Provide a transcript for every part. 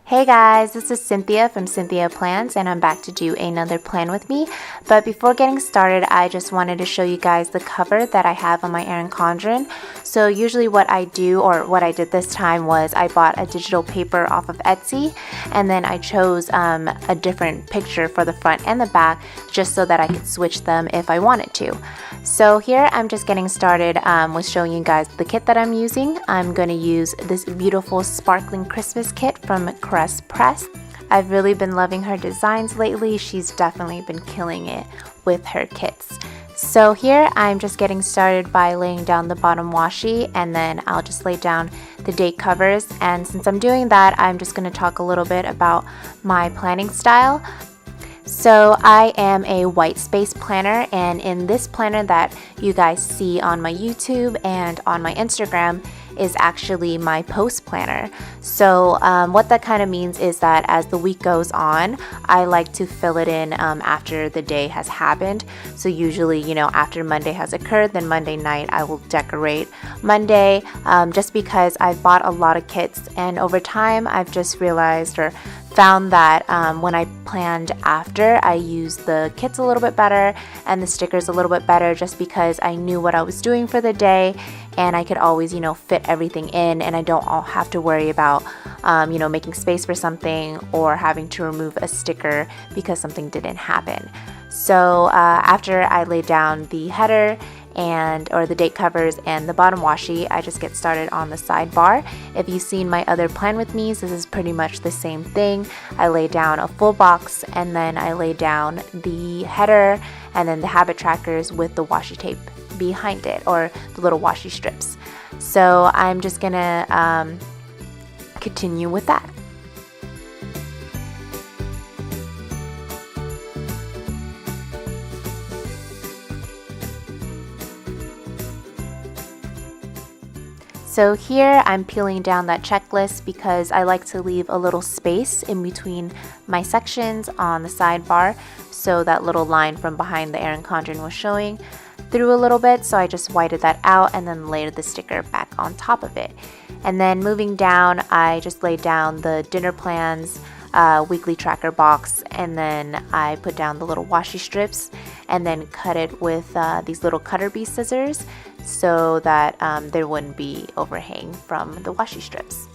Hey guys, this is Cynthia from Cynthia.Plans and I'm back to do another plan with me. But before getting started, I just wanted to show you guys the cover that I have on my Erin Condren. So usually what I do, or what I did this time, was I bought a digital paper off of Etsy and then I chose a different picture for the front and the back just so that I could switch them if I wanted to. So here I'm just getting started with showing you guys the kit that I'm using. I'm going to use this beautiful sparkling Christmas kit from Press. I've really been loving her designs lately. She's definitely been killing it with her kits. So here I'm just getting started by laying down the bottom washi, and then I'll just lay down the date covers. And since I'm doing that, I'm just going to talk a little bit about my planning style. So I am a white space planner, and in this planner that you guys see on my YouTube and on my Instagram is actually my post planner. So what that kind of means is that as the week goes on, I like to fill it in after the day has happened. So usually, after Monday has occurred, then Monday night I will decorate Monday, just because I've bought a lot of kits, and over time I've just realized or found that when I planned after, I used the kits a little bit better and the stickers a little bit better, just because I knew what I was doing for the day and I could always fit everything in, and I don't have to worry about making space for something or having to remove a sticker because something didn't happen. So after I laid down the header or the date covers and the bottom washi, I just get started on the sidebar. If you've seen my other plan with me, this is pretty much the same thing. I lay down a full box and then I lay down the header and then the habit trackers with the washi tape behind it, or the little washi strips. So I'm just gonna continue with that. So here I'm peeling down that checklist because I like to leave a little space in between my sections on the sidebar, so that little line from behind the Erin Condren was showing through a little bit. So I just whited that out and then layered the sticker back on top of it. And then moving down, I just laid down the dinner plans weekly tracker box, and then I put down the little washi strips and then cut it with these little cutter bee scissors so that there wouldn't be overhang from the washi strips.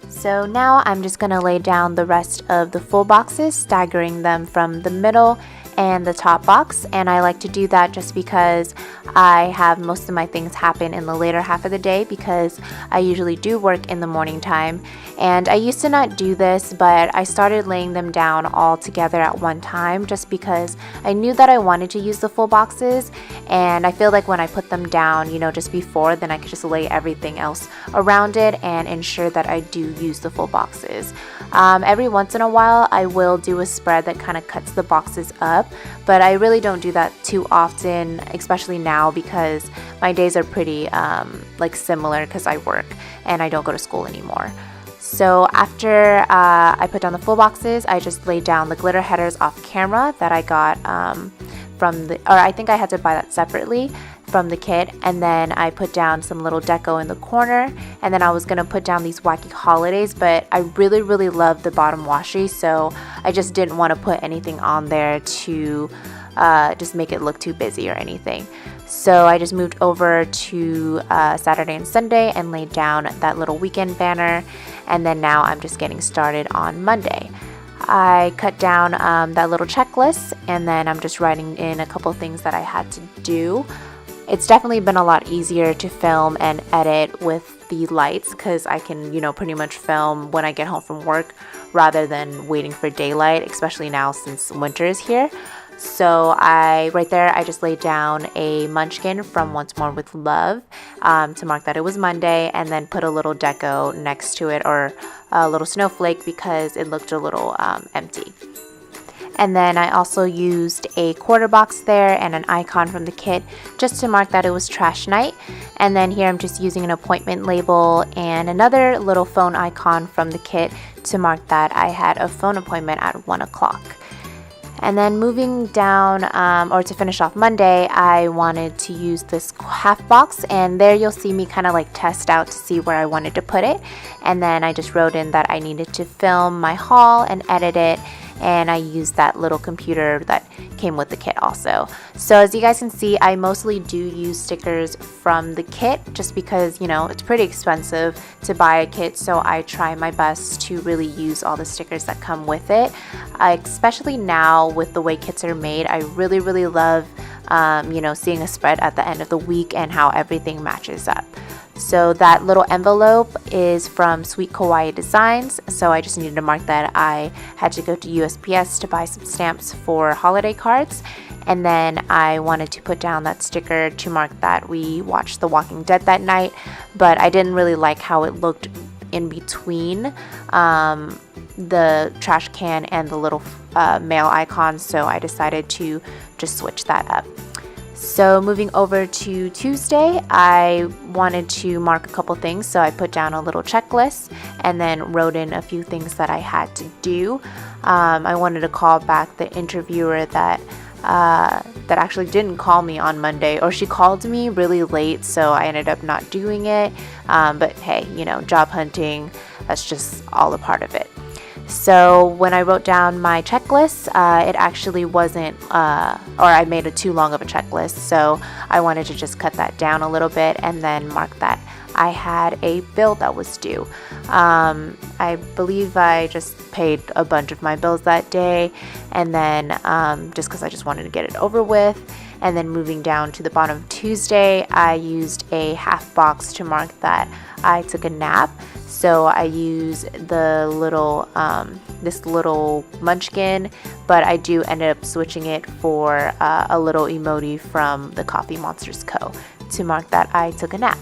So now I'm just going to lay down the rest of the full boxes, staggering them from the middle and the top box, and I like to do that just because I have most of my things happen in the later half of the day, because I usually do work in the morning time. And I used to not do this, but I started laying them down all together at one time just because I knew that I wanted to use the full boxes, and I feel like when I put them down just before, then I could just lay everything else around it and ensure that I do use the full boxes. Every once in a while I will do a spread that kind of cuts the boxes up, but I really don't do that too often, especially now because my days are pretty similar because I work and I don't go to school anymore. So after I put down the full boxes, I just laid down the glitter headers off camera that I got I think I had to buy that separately from the kit, and then I put down some little deco in the corner, and then I was going to put down these wacky holidays, but I really love the bottom washi, so I just didn't want to put anything on there to just make it look too busy or anything. So I just moved over to Saturday and Sunday and laid down that little weekend banner, and then now I'm just getting started on Monday. I cut down that little checklist, and then I'm just writing in a couple things that I had to do. It's definitely been a lot easier to film and edit with the lights because I can, pretty much film when I get home from work rather than waiting for daylight, especially now since winter is here. So right there, I just laid down a munchkin from Once More with Love to mark that it was Monday, and then put a little deco next to it, or a little snowflake, because it looked a little empty. And then I also used a quarter box there and an icon from the kit just to mark that it was trash night. And then here I'm just using an appointment label and another little phone icon from the kit to mark that I had a phone appointment at 1 o'clock. And then moving down, or to finish off Monday, I wanted to use this half box, and there you'll see me kind of like test out to see where I wanted to put it. And then I just wrote in that I needed to film my haul and edit it, and I used that little computer that came with the kit also. So as you guys can see, I mostly do use stickers from the kit just because, you know, it's pretty expensive to buy a kit, so I try my best to really use all the stickers that come with it. Especially now with the way kits are made, I really love you know, seeing a spread at the end of the week and how everything matches up. So that little envelope is from Sweet Kawaii Designs, so I just needed to mark that I had to go to USPS to buy some stamps for holiday cards. And then I wanted to put down that sticker to mark that we watched The Walking Dead that night, but I didn't really like how it looked in between the trash can and the little mail icon, so I decided to just switch that up. So moving over to Tuesday, I wanted to mark a couple things, so I put down a little checklist and then wrote in a few things that I had to do. I wanted to call back the interviewer that actually didn't call me on Monday, or she called me really late, so I ended up not doing it. But hey, you know, job hunting, that's just all a part of it. So when I wrote down my checklist, it actually wasn't, or I made it too long of a checklist, so I wanted to just cut that down a little bit and then mark that I had a bill that was due. I believe I just paid a bunch of my bills that day, and then just because I just wanted to get it over with. And then moving down to the bottom of Tuesday, I used a half box to mark that I took a nap. So I use the little, this little munchkin, but I do end up switching it for a little emoji from the Coffee Monsters Co. to mark that I took a nap.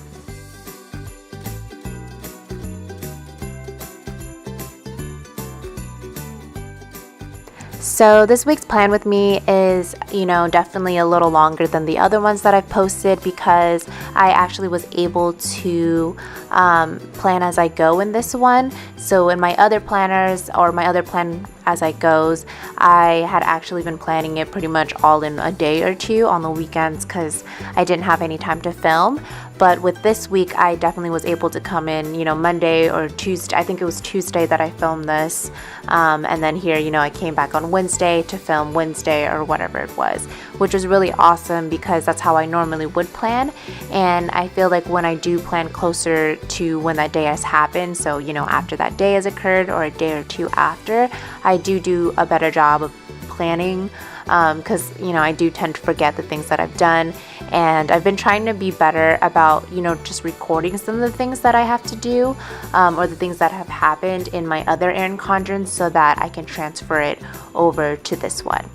So this week's plan with me is, you know, definitely a little longer than the other ones that I've posted because I actually was able to plan as I go in this one. So in my other planners, or my other plan as I goes, I had actually been planning it pretty much all in a day or two on the weekends because I didn't have any time to film. But with this week, I definitely was able to come in, you know, Monday or Tuesday. I think it was Tuesday that I filmed this. And then here, you know, I came back on Wednesday to film Wednesday or whatever it was, which was really awesome because that's how I normally would plan. And I feel like when I do plan closer to when that day has happened, so, you know, after that day has occurred or a day or two after, I do a better job of planning because, you know, I do tend to forget the things that I've done. And I've been trying to be better about, you know, just recording some of the things that I have to do or the things that have happened in my other Erin Condrens so that I can transfer it over to this one.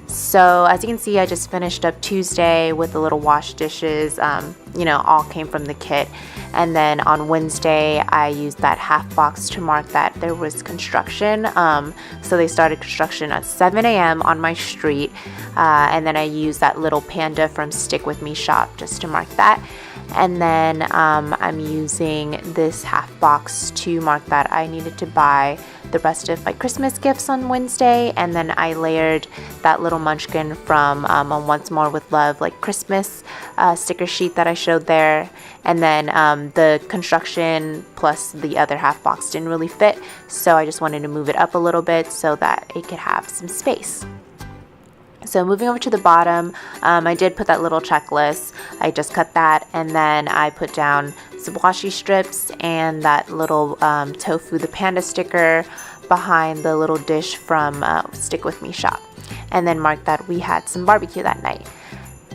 So as you can see, I just finished up Tuesday with the little wash dishes, you know, all came from the kit. And then on Wednesday, I used that half box to mark that there was construction. So they started construction at 7 a.m. on my street. And then I used that little panda from Stick With Me shop just to mark that. And then I'm using this half box to mark that I needed to buy the rest of my Christmas gifts on Wednesday. And then I layered that little munchkin from Once More With Love, like Christmas sticker sheet that I showed there. And then the construction plus the other half box didn't really fit, so I just wanted to move it up a little bit so that it could have some space. So moving over to the bottom, I did put that little checklist. I just cut that, and then I put down some washi strips and that little tofu the panda sticker behind the little dish from Stick With Me shop, and then marked that we had some barbecue that night.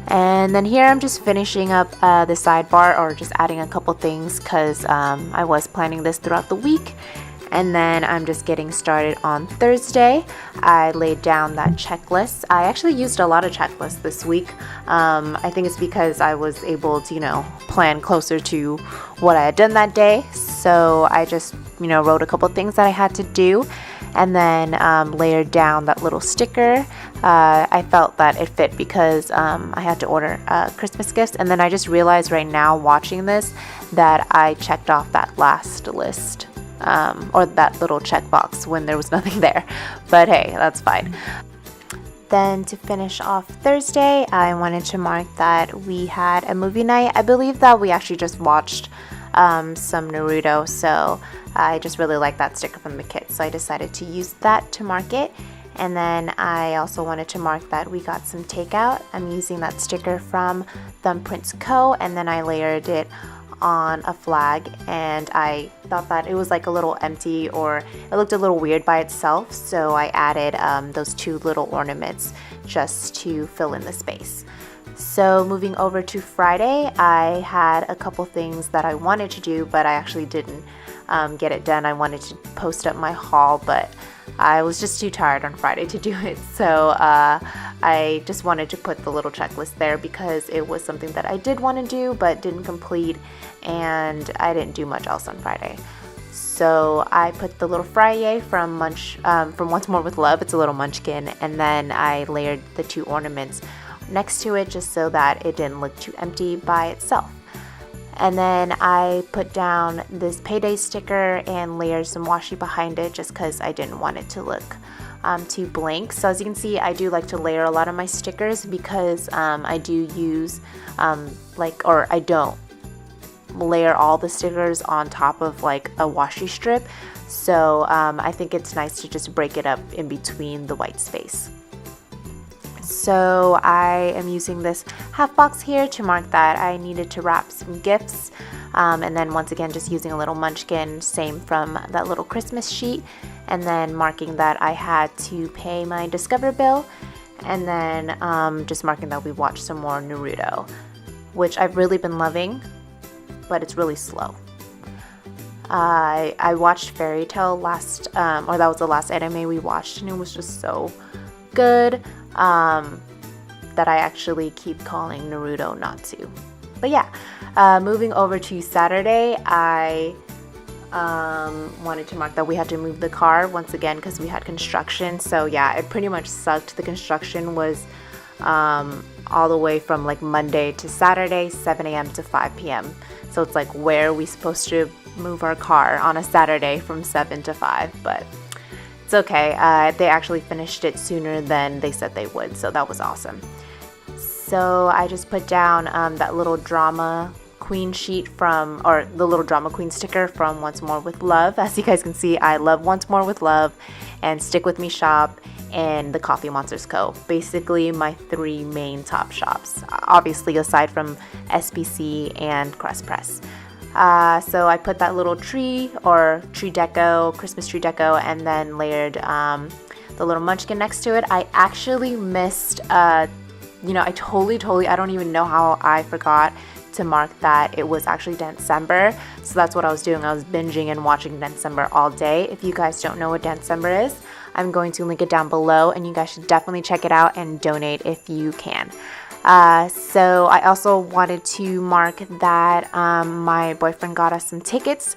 And then here I'm just finishing up the sidebar, or just adding a couple things because I was planning this throughout the week. And then I'm just getting started on Thursday. I laid down that checklist. I actually used a lot of checklists this week. I think it's because I was able to, you know, plan closer to what I had done that day. So I just, you know, wrote a couple things that I had to do, and then layered down that little sticker. I felt that it fit because I had to order Christmas gifts, and then I just realized right now watching this that I checked off that last list. Or that little checkbox when there was nothing there, but hey, that's fine. Then to finish off Thursday, I wanted to mark that we had a movie night. I believe that we actually just watched some Naruto, so I just really like that sticker from the kids, so I decided to use that to mark it. And then I also wanted to mark that we got some takeout. I'm using that sticker from Thumbprints Co. and then I layered it on a flag, and I thought that it was like a little empty, or it looked a little weird by itself, so I added those two little ornaments just to fill in the space. So moving over to Friday, I had a couple things that I wanted to do, but I actually didn't get it done. I wanted to post up my haul, but I was just too tired on Friday to do it, so I just wanted to put the little checklist there because it was something that I did want to do but didn't complete, and I didn't do much else on Friday. So I put the little Friday from Once More with Love. It's a little munchkin, and then I layered the two ornaments next to it just so that it didn't look too empty by itself. And then I put down this payday sticker and layered some washi behind it just because I didn't want it to look too blank. So as you can see, I do like to layer a lot of my stickers because I do use I don't layer all the stickers on top of like a washi strip. So I think it's nice to just break it up in between the white space. So I am using this half box here to mark that I needed to wrap some gifts, and then once again just using a little munchkin, same from that little Christmas sheet, and then marking that I had to pay my Discover bill, and then just marking that we watched some more Naruto, which I've really been loving, but it's really slow. I watched Fairy Tail last, or that was the last anime we watched, and it was just so good that I actually keep calling Naruto Natsu. But yeah, moving over to Saturday, I wanted to mark that we had to move the car once again because we had construction. So yeah, it pretty much sucked. The construction was all the way from like Monday to Saturday, 7 a.m. to 5 p.m. So it's like, where are we supposed to move our car on a Saturday from 7 to 5? But it's okay. They actually finished it sooner than they said they would, so that was awesome. So I just put down that little drama queen sheet the little drama queen sticker from Once More with Love. As you guys can see, I love Once More with Love and Stick With Me Shop and the Coffee Monsters Co. Basically my three main top shops, obviously aside from SPC and Crust Press. So I put that little tree or tree deco, Christmas tree deco, and then layered the little munchkin next to it. I actually missed, I totally, I don't even know how I forgot to mark that it was actually December. So that's what I was doing. I was binging and watching December all day. If you guys don't know what December is, I'm going to link it down below, and you guys should definitely check it out and donate if you can. So I also wanted to mark that my boyfriend got us some tickets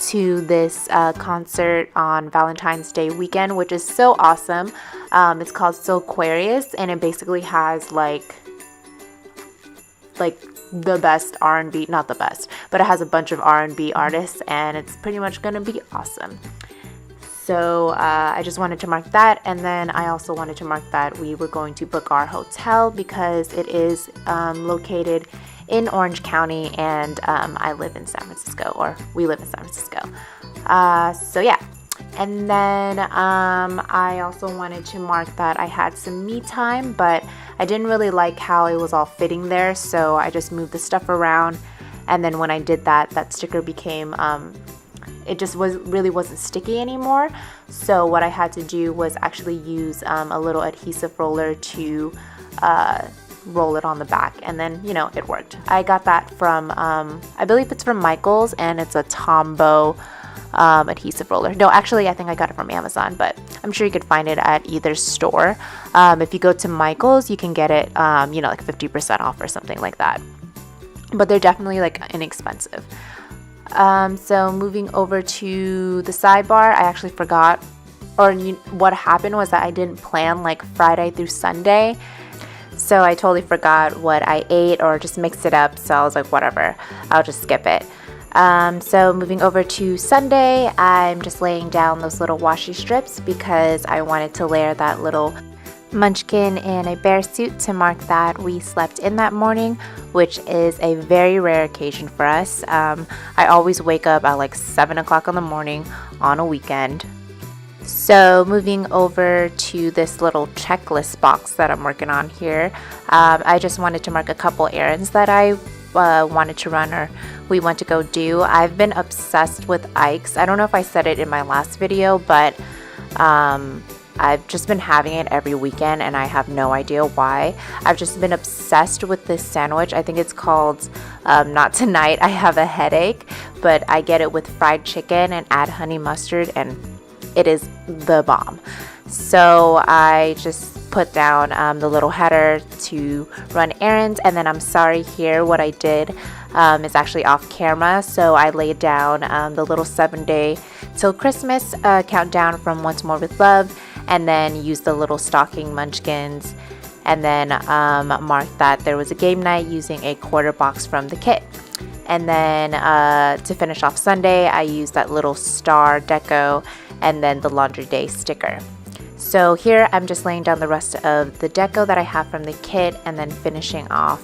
to this concert on Valentine's Day weekend, which is so awesome. It's called So Aquarius, and it basically has like the best R&B, not the best, but it has a bunch of R&B artists, and it's pretty much gonna be awesome. So I just wanted to mark that, and then I also wanted to mark that we were going to book our hotel because it is located in Orange County, and I live in San Francisco, or we live in San Francisco. So yeah, and then I also wanted to mark that I had some me time, but I didn't really like how it was all fitting there, so I just moved the stuff around, and then when I did that, that sticker became it just wasn't sticky anymore. So what I had to do was actually use a little adhesive roller to roll it on the back, and then it worked. I got that from I believe it's from Michael's, and it's a Tombow adhesive roller. No, actually I think I got it from Amazon, but I'm sure you could find it at either store. If you go to Michael's, you can get it like 50% off or something like that, but they're definitely like inexpensive. So moving over to the sidebar, I actually forgot, what happened was that I didn't plan like Friday through Sunday, so I totally forgot what I ate or just mixed it up, so I was like, whatever, I'll just skip it. So moving over to Sunday, I'm just laying down those little washi strips because I wanted to layer that little munchkin in a bear suit to mark that we slept in that morning, which is a very rare occasion for us. I always wake up at like 7 o'clock in the morning on a weekend. So moving over to this little checklist box that I'm working on here, I just wanted to mark a couple errands that I wanted to run or we want to go do. I've been obsessed with Ike's. I don't know if I said it in my last video, but I've just been having it every weekend and I have no idea why. I've just been obsessed with this sandwich. I think it's called Not Tonight, I Have a Headache, but I get it with fried chicken and add honey mustard and it is the bomb. So I just put down the little header to run errands, and then I'm sorry here, what I did is actually off camera. So I laid down the little 7-day till Christmas countdown from Once More with Love, and then used the little stocking munchkins, and then marked that there was a game night using a quarter box from the kit. And then to finish off Sunday, I used that little star deco and then the laundry day sticker. So here I'm just laying down the rest of the deco that I have from the kit and then finishing off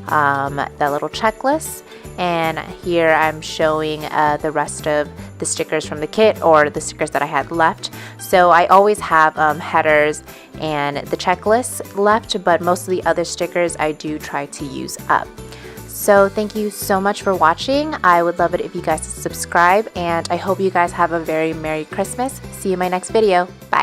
that little checklist. And here I'm showing the rest of the stickers from the kit, or the stickers that I had left. So I always have headers and the checklist left, but most of the other stickers I do try to use up. So thank you so much for watching. I would love it if you guys subscribe, and I hope you guys have a very Merry Christmas. See you in my next video. Bye.